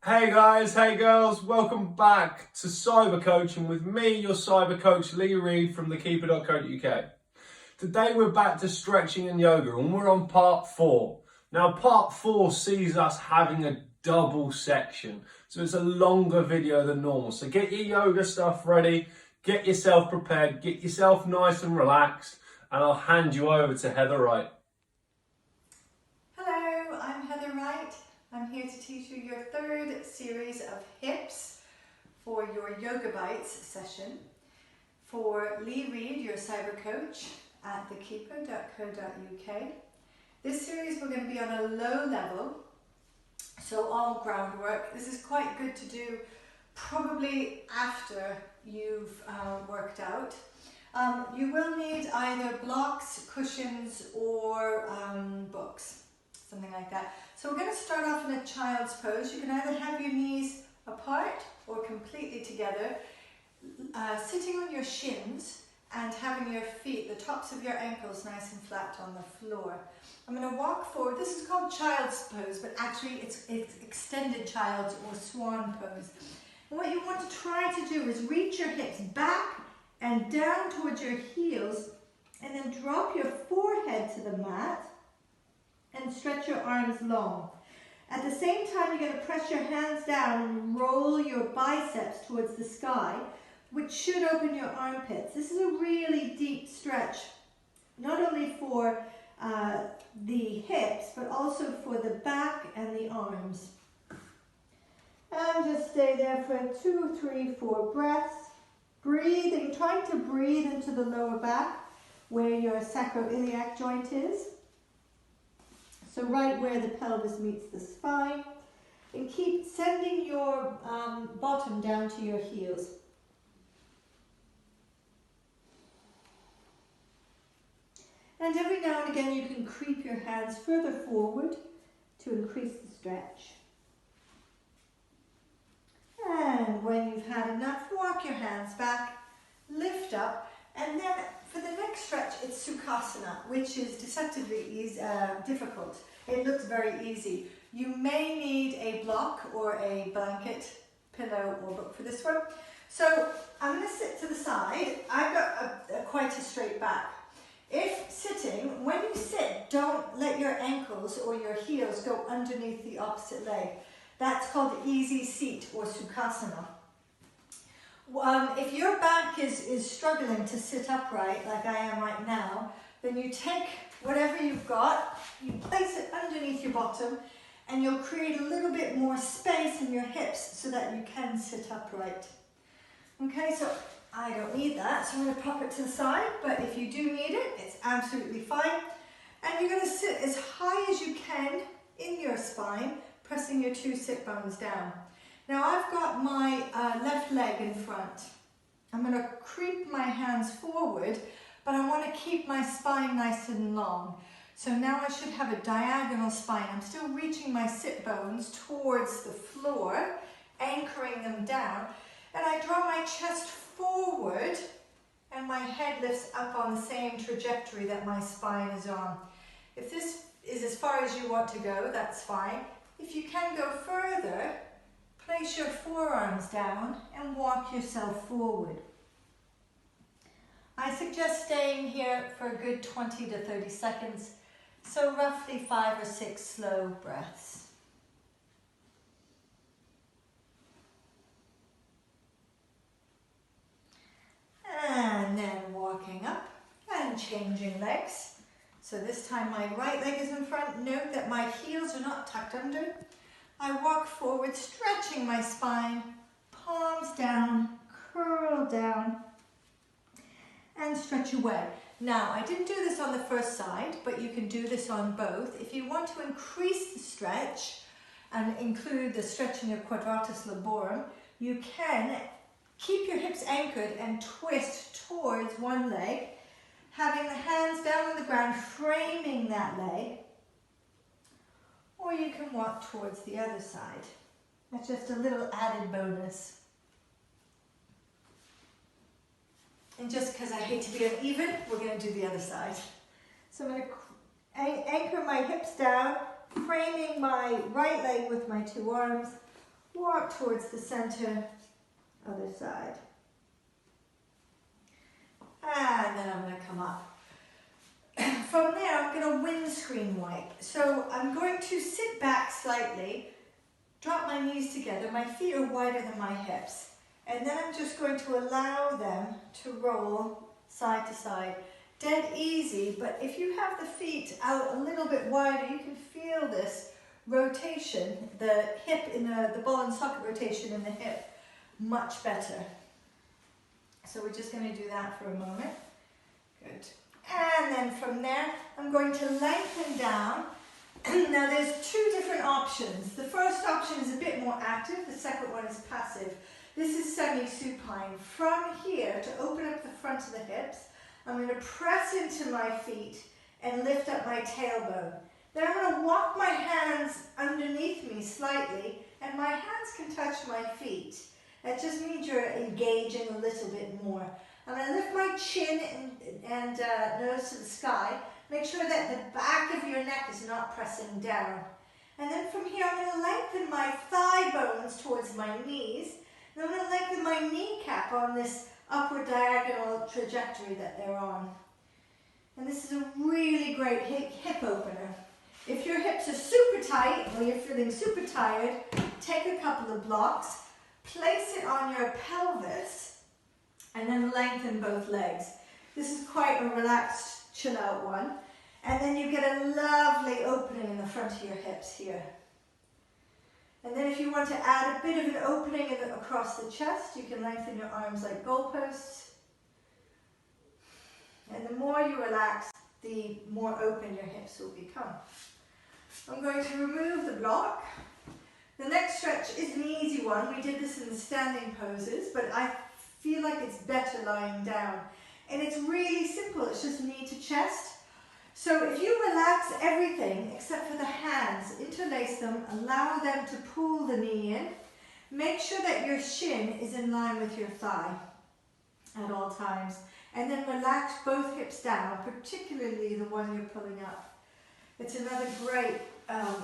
Hey guys, hey girls, welcome back to Cyber Coaching with me, your cyber coach Lee Reed from thekeeper.co.uk. Today we're back to stretching and yoga and we're on part 4. Now part 4 sees us having a double section, so it's a longer video than normal. So get your yoga stuff ready, get yourself prepared, get yourself nice and relaxed, and I'll hand you over to Heather Wright. Hello, I'm Heather Wright. I'm here to teach you your third series of hips for your Yoga Bites session for Lee Reed, your cyber coach at thekeeper.co.uk. This series we're going to be on a low level, so all groundwork. This is quite good to do probably after you've worked out. You will need either blocks, cushions, or books, something like that. So we're going to start off in a child's pose. You can either have your knees apart or completely together, sitting on your shins and having your feet, the tops of your ankles, nice and flat on the floor. I'm going to walk forward. This is called child's pose, but actually it's extended child's or swan pose. And what you want to try to do is reach your hips back and down towards your heels, and then drop your forehead to the mat and stretch your arms long. At the same time, you're going to press your hands down and roll your biceps towards the sky, which should open your armpits. This is a really deep stretch, not only for the hips, but also for the back and the arms. And just stay there for 2, 3, 4 breaths. Breathing, trying to breathe into the lower back where your sacroiliac joint is. So right where the pelvis meets the spine. And keep sending your bottom down to your heels. And every now and again you can creep your hands further forward to increase the stretch. And when you've had enough, walk your hands back, lift up, and then for the next stretch it's Sukhasana, which is deceptively difficult. It looks very easy. You may need a block or a blanket, pillow or book for this one. So I'm going to sit to the side. I've got quite a straight back. If sitting, when you sit, don't let your ankles or your heels go underneath the opposite leg. That's called easy seat or Sukhasana. If your back is struggling to sit upright, like I am right now, then you take whatever you've got, you place it underneath your bottom, and you'll create a little bit more space in your hips so that you can sit upright. Okay, so I don't need that, so I'm going to pop it to the side, but if you do need it, it's absolutely fine. And you're going to sit as high as you can in your spine, pressing your 2 sit bones down. Now I've got my left leg in front. I'm going to creep my hands forward, but I want to keep my spine nice and long. So now I should have a diagonal spine. I'm still reaching my sit bones towards the floor, anchoring them down, and I draw my chest forward and my head lifts up on the same trajectory that my spine is on. If this is as far as you want to go, that's fine. If you can go further, place your forearms down and walk yourself forward. I suggest staying here for a good 20 to 30 seconds, so roughly 5 or 6 slow breaths. And then walking up and changing legs. So this time my right leg is in front. Note that my heels are not tucked under. I walk forward, stretching my spine, palms down, curl down, and stretch away. Now, I didn't do this on the first side, but you can do this on both. If you want to increase the stretch and include the stretch in your quadratus lumborum, you can keep your hips anchored and twist towards one leg, having the hands down on the ground, framing that leg. Or you can walk towards the other side. That's just a little added bonus. And just because I hate to be uneven, we're going to do the other side. So I'm going to anchor my hips down, framing my right leg with my 2 arms, walk towards the center, other side. And then I'm going to come up. From there, I'm going to windscreen wipe. So I'm going to sit back slightly, drop my knees together, my feet are wider than my hips, and then I'm just going to allow them to roll side to side. Dead easy, but if you have the feet out a little bit wider, you can feel this rotation, the hip in the ball and socket rotation in the hip, much better. So we're just going to do that for a moment. Good. And then from there, I'm going to lengthen down. Now there's two different options. The first option is a bit more active, the second one is passive. This is semi-supine. From here, to open up the front of the hips, I'm going to press into my feet and lift up my tailbone. Then I'm going to walk my hands underneath me slightly, and my hands can touch my feet. That just means you're engaging a little bit more. I'm going to lift my chin and nose to the sky. Make sure that the back of your neck is not pressing down. And then from here, I'm going to lengthen my thigh bones towards my knees. And I'm going to lengthen my kneecap on this upward diagonal trajectory that they're on. And this is a really great hip opener. If your hips are super tight or you're feeling super tired, take a couple of blocks, place it on your pelvis, and then lengthen both legs. This is quite a relaxed, chill out one. And then you get a lovely opening in the front of your hips here. And then if you want to add a bit of an opening across the chest, you can lengthen your arms like goalposts. And the more you relax, the more open your hips will become. I'm going to remove the block. The next stretch is an easy one. We did this in the standing poses, but I feel like it's better lying down. And it's really simple. It's just knee to chest. So if you relax everything except for the hands, interlace them, allow them to pull the knee in. Make sure that your shin is in line with your thigh at all times. And then relax both hips down, particularly the one you're pulling up. It's another great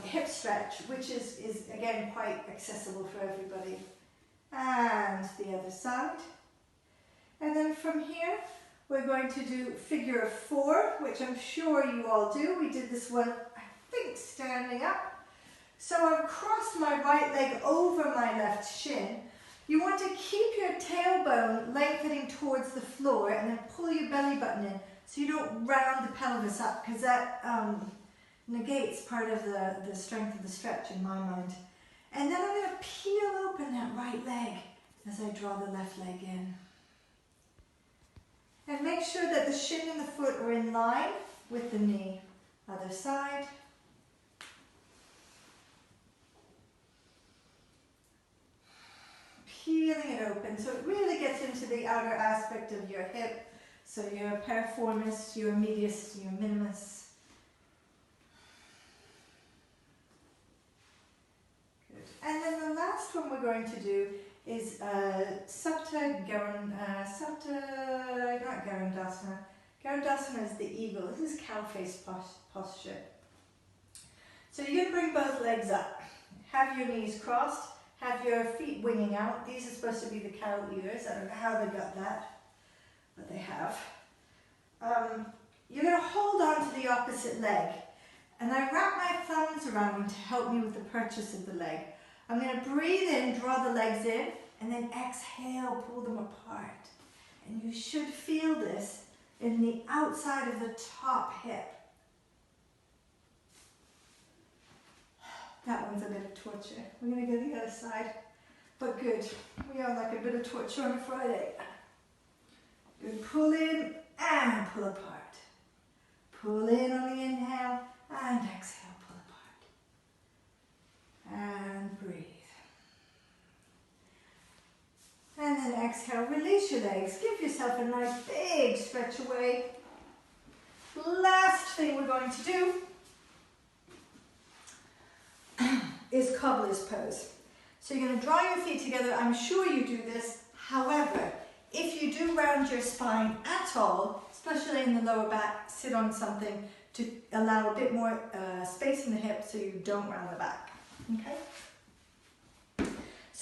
hip stretch, which is again quite accessible for everybody. And the other side. And then from here, we're going to do figure of four, which I'm sure you all do. We did this one, I think, standing up. So I've crossed my right leg over my left shin. You want to keep your tailbone lengthening towards the floor and then pull your belly button in so you don't round the pelvis up, because that negates part of the strength of the stretch in my mind. And then I'm going to peel open that right leg as I draw the left leg in. And make sure that the shin and the foot are in line with the knee. Other side. Peeling it open so it really gets into the outer aspect of your hip. So your piriformis, your medius, your minimus. Good. And then the last one we're going to do is Sapta Garandasana. Garandasana is the eagle. This is cow face posture. So you're going to bring both legs up. Have your knees crossed. Have your feet winging out. These are supposed to be the cow ears. I don't know how they got that, but they have. You're going to hold on to the opposite leg. And I wrap my thumbs around to help me with the purchase of the leg. I'm going to breathe in, draw the legs in, and then exhale, pull them apart. And you should feel this in the outside of the top hip. That one's a bit of torture. We're going to go to the other side. But good. We all like a bit of torture on a Friday. Good. Pull in and pull apart. Pull in on the inhale and exhale. And breathe. And then exhale, release your legs. Give yourself a nice big stretch away. Last thing we're going to do is cobbler's pose. So you're going to draw your feet together. I'm sure you do this. However, if you do round your spine at all, especially in the lower back, sit on something to allow a bit more space in the hips so you don't round the back. Okay?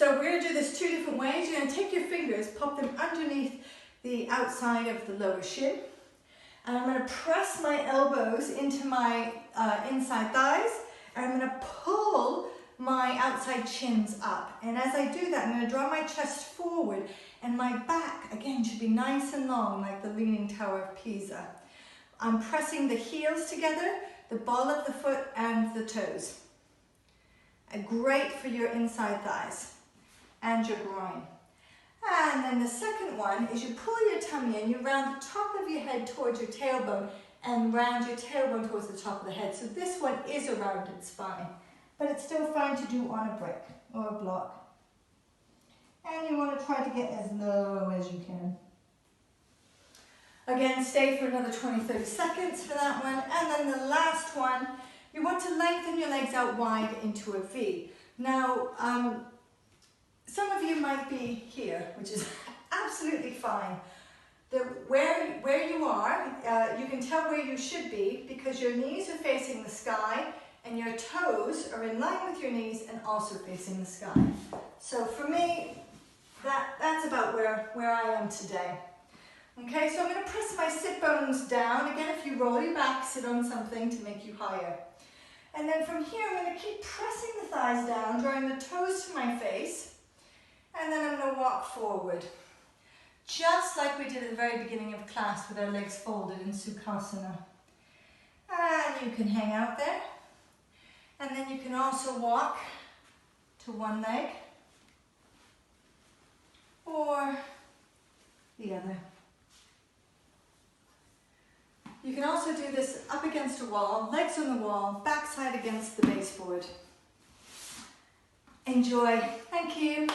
So we're going to do this two different ways. You're going to take your fingers, pop them underneath the outside of the lower shin. And I'm going to press my elbows into my inside thighs. And I'm going to pull my outside shins up. And as I do that, I'm going to draw my chest forward. And my back, again, should be nice and long, like the Leaning Tower of Pisa. I'm pressing the heels together, the ball of the foot and the toes. Great for your inside thighs and your groin. And then the second one is you pull your tummy in, you round the top of your head towards your tailbone and round your tailbone towards the top of the head. So this one is a rounded spine, but it's still fine to do on a brick or a block. And you want to try to get as low as you can. Again, stay for another 20-30 seconds for that one. And then the last one, you want to lengthen your legs out wide into a V. Now, some of you might be here, which is absolutely fine. Where you are, you can tell where you should be because your knees are facing the sky and your toes are in line with your knees and also facing the sky. So for me, that's about where I am today. Okay, so I'm going to press my sit bones down. Again, if you roll your back, sit on something to make you higher. And then from here, I'm going to keep pressing the thighs down, drawing the toes to my face. And then I'm going to walk forward. Just like we did at the very beginning of class with our legs folded in Sukhasana. And you can hang out there. And then you can also walk to one leg or the other. You can also do this up against a wall, legs on the wall, backside against the baseboard. Enjoy. Thank you.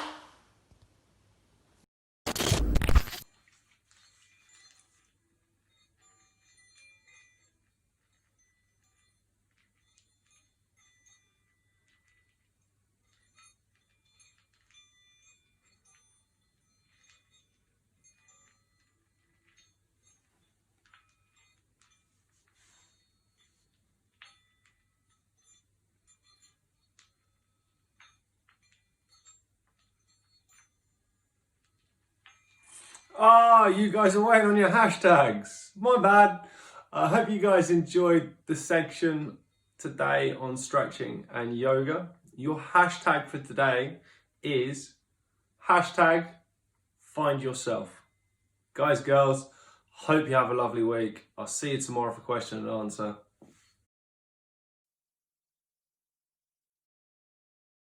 You guys are waiting on your hashtags. My bad. I hope you guys enjoyed the section today on stretching and yoga. Your hashtag for today is hashtag find yourself. Guys, girls, hope you have a lovely week. I'll see you tomorrow for question and answer.